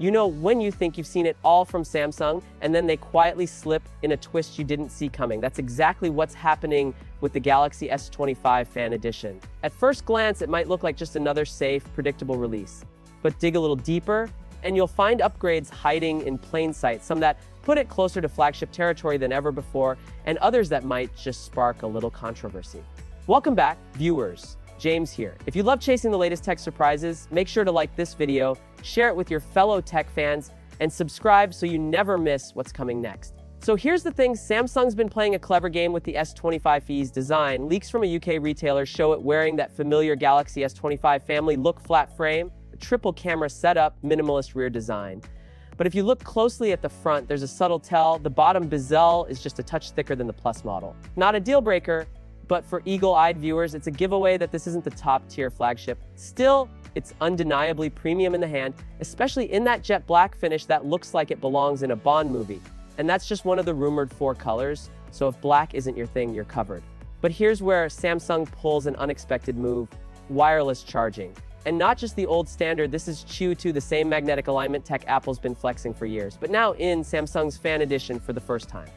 You know, when you think you've seen it all from Samsung, and then they quietly slip in a twist you didn't see coming. That's exactly what's happening with the Galaxy S25 Fan Edition. At first glance, it might look like just another safe, predictable release. But dig a little deeper, and you'll find upgrades hiding in plain sight, some that put it closer to flagship territory than ever before, and others that might just spark a little controversy. Welcome back, viewers. James here. If you love chasing the latest tech surprises, make sure to like this video, share it with your fellow tech fans, and subscribe so you never miss what's coming next. So here's the thing, Samsung's been playing a clever game with the S25 FE's design. Leaks from a UK retailer show it wearing that familiar Galaxy S25 family look flat frame, a triple camera setup, minimalist rear design. But if you look closely at the front, there's a subtle tell. The bottom bezel is just a touch thicker than the Plus model. Not a deal breaker, but for eagle-eyed viewers, it's a giveaway that this isn't the top-tier flagship. Still, it's undeniably premium in the hand, especially in that jet black finish that looks like it belongs in a Bond movie. And that's just one of the rumored 4 colors, so if black isn't your thing, you're covered. But here's where Samsung pulls an unexpected move: wireless charging. And not just the old standard, this is Qi2, the same magnetic alignment tech Apple's been flexing for years, but now in Samsung's Fan Edition for the first time.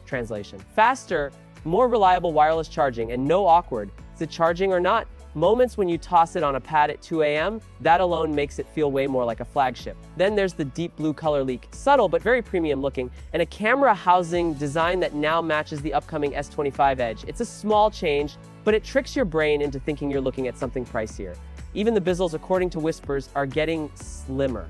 Translation: faster, more reliable wireless charging, and no awkward, is it charging or not, moments when you toss it on a pad at 2 a.m., that alone makes it feel way more like a flagship. Then there's the deep blue color leak, subtle but very premium looking, and a camera housing design that now matches the upcoming S25 Edge. It's a small change, but it tricks your brain into thinking you're looking at something pricier. Even the bezels, according to whispers, are getting slimmer.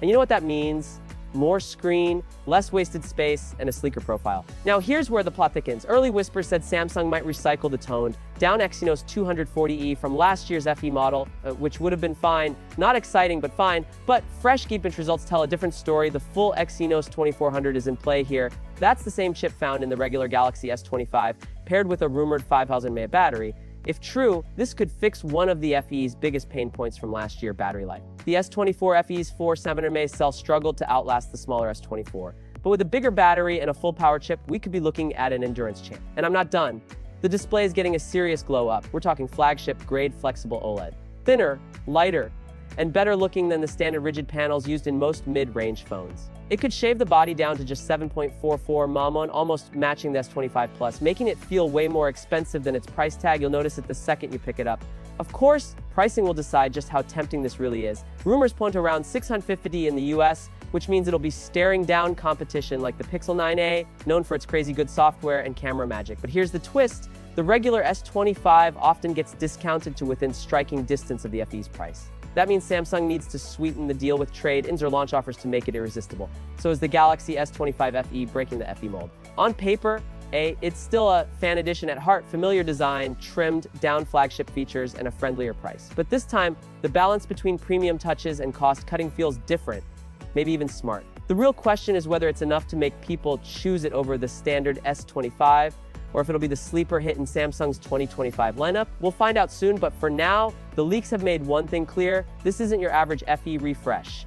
And you know what that means? More screen, less wasted space, and a sleeker profile. Now here's where the plot thickens. Early whispers said Samsung might recycle the toned, down Exynos 240E from last year's FE model, which would have been fine. Not exciting, but fine. But fresh Geekbench results tell a different story. The full Exynos 2400 is in play here. That's the same chip found in the regular Galaxy S25, paired with a rumored 5000 mAh battery. If true, this could fix one of the FE's biggest pain points from last year: battery life. The S24 FE's 4700 mAh cell struggled to outlast the smaller S24. But with a bigger battery and a full power chip, we could be looking at an endurance champ. And I'm not done. The display is getting a serious glow up. We're talking flagship grade flexible OLED. Thinner, lighter, and better looking than the standard rigid panels used in most mid-range phones. It could shave the body down to just 7.44 mm, almost matching the S25 Plus, making it feel way more expensive than its price tag. You'll notice it the second you pick it up. Of course, pricing will decide just how tempting this really is. Rumors point to around $650 in the US, which means it'll be staring down competition like the Pixel 9a, known for its crazy good software and camera magic. But here's the twist: the regular S25 often gets discounted to within striking distance of the FE's price. That means Samsung needs to sweeten the deal with trade-ins or launch offers to make it irresistible. So is the Galaxy S25 FE breaking the FE mold? On paper, it's still a Fan Edition at heart: familiar design, trimmed down flagship features, and a friendlier price. But this time, the balance between premium touches and cost-cutting feels different, maybe even smart. The real question is whether it's enough to make people choose it over the standard S25, or if it'll be the sleeper hit in Samsung's 2025 lineup. We'll find out soon, but for now, the leaks have made one thing clear: this isn't your average FE refresh.